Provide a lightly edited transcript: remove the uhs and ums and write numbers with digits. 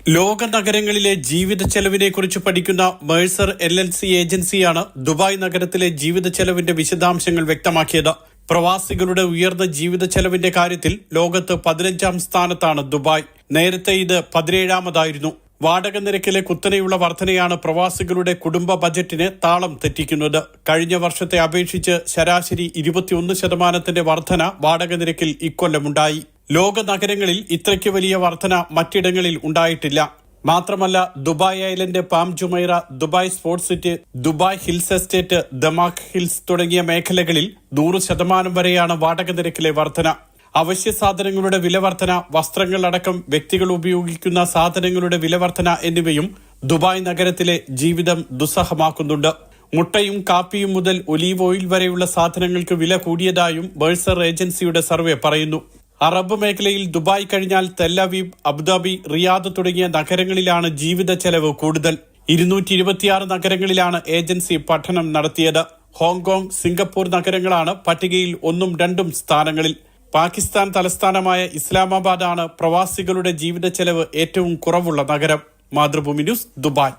ലോക നഗരങ്ങളിലെ ജീവിത ചെലവിനെക്കുറിച്ച് പഠിക്കുന്ന മേഴ്സർ LLC ഏജൻസിയാണ് ദുബായ് നഗരത്തിലെ ജീവിത ചെലവിന്റെ വിശദാംശങ്ങൾ വ്യക്തമാക്കിയത്. പ്രവാസികളുടെ ഉയർന്ന ജീവിത ചെലവിന്റെ കാര്യത്തിൽ ലോകത്ത് 15ാം സ്ഥാനത്താണ് ദുബായ്. നേരത്തെ ഇത് 17ാമതായിരുന്നു. വാടക നിരക്കിലെ കുത്തനെയുള്ള വർധനയാണ് പ്രവാസികളുടെ കുടുംബ ബജറ്റിനെ താളം തെറ്റിക്കുന്നത്. കഴിഞ്ഞ വർഷത്തെ അപേക്ഷിച്ച് ശരാശരി 21% വർധന വാടക നിരക്കിൽ ഇക്കൊല്ലമുണ്ടായി. ലോക നഗരങ്ങളിൽ ഇത്രയ്ക്ക് വലിയ വർധന മറ്റിടങ്ങളിൽ ഉണ്ടായിട്ടില്ല. മാത്രമല്ല, Dubai island, palm Jumeirah, Dubai sports city, Dubai hills estate, Damac hills തുടങ്ങിയ മേഖലകളിൽ 100% വരെയാണ് വാടക നിരക്കിലെ വർധന. അവശ്യ സാധനങ്ങളുടെ വിലവർധന, വസ്ത്രങ്ങളടക്കം വ്യക്തികൾ ഉപയോഗിക്കുന്ന സാധനങ്ങളുടെ വിലവർധന എന്നിവയും ദുബായ് നഗരത്തിലെ ജീവിതം ദുസ്സഹമാക്കുന്നുണ്ട്. മുട്ടയും കാപ്പിയും മുതൽ ഒലീവ് ഓയിൽ വരെയുള്ള സാധനങ്ങൾക്ക് വില കൂടിയതായും മേഴ്സർ ഏജൻസിയുടെ സർവേ പറയുന്നു. അറബ് മേഖലയിൽ ദുബായ് കഴിഞ്ഞാൽ തെല്ലവീവ്, അബുദാബി, റിയാദ് തുടങ്ങിയ നഗരങ്ങളിലാണ് ജീവിത ചെലവ് കൂടുതൽ. 226 നഗരങ്ങളിലാണ് ഏജൻസി പഠനം നടത്തിയത്. ഹോങ്കോങ്, സിംഗപ്പൂർ നഗരങ്ങളാണ് പട്ടികയിൽ 1ഉം 2ഉം സ്ഥാനങ്ങളിൽ. പാകിസ്ഥാൻ തലസ്ഥാനമായ ഇസ്ലാമാബാദാണ് പ്രവാസികളുടെ ജീവിത ചെലവ് ഏറ്റവും കുറവുള്ള നഗരം. Mathrubhumi news, Dubai.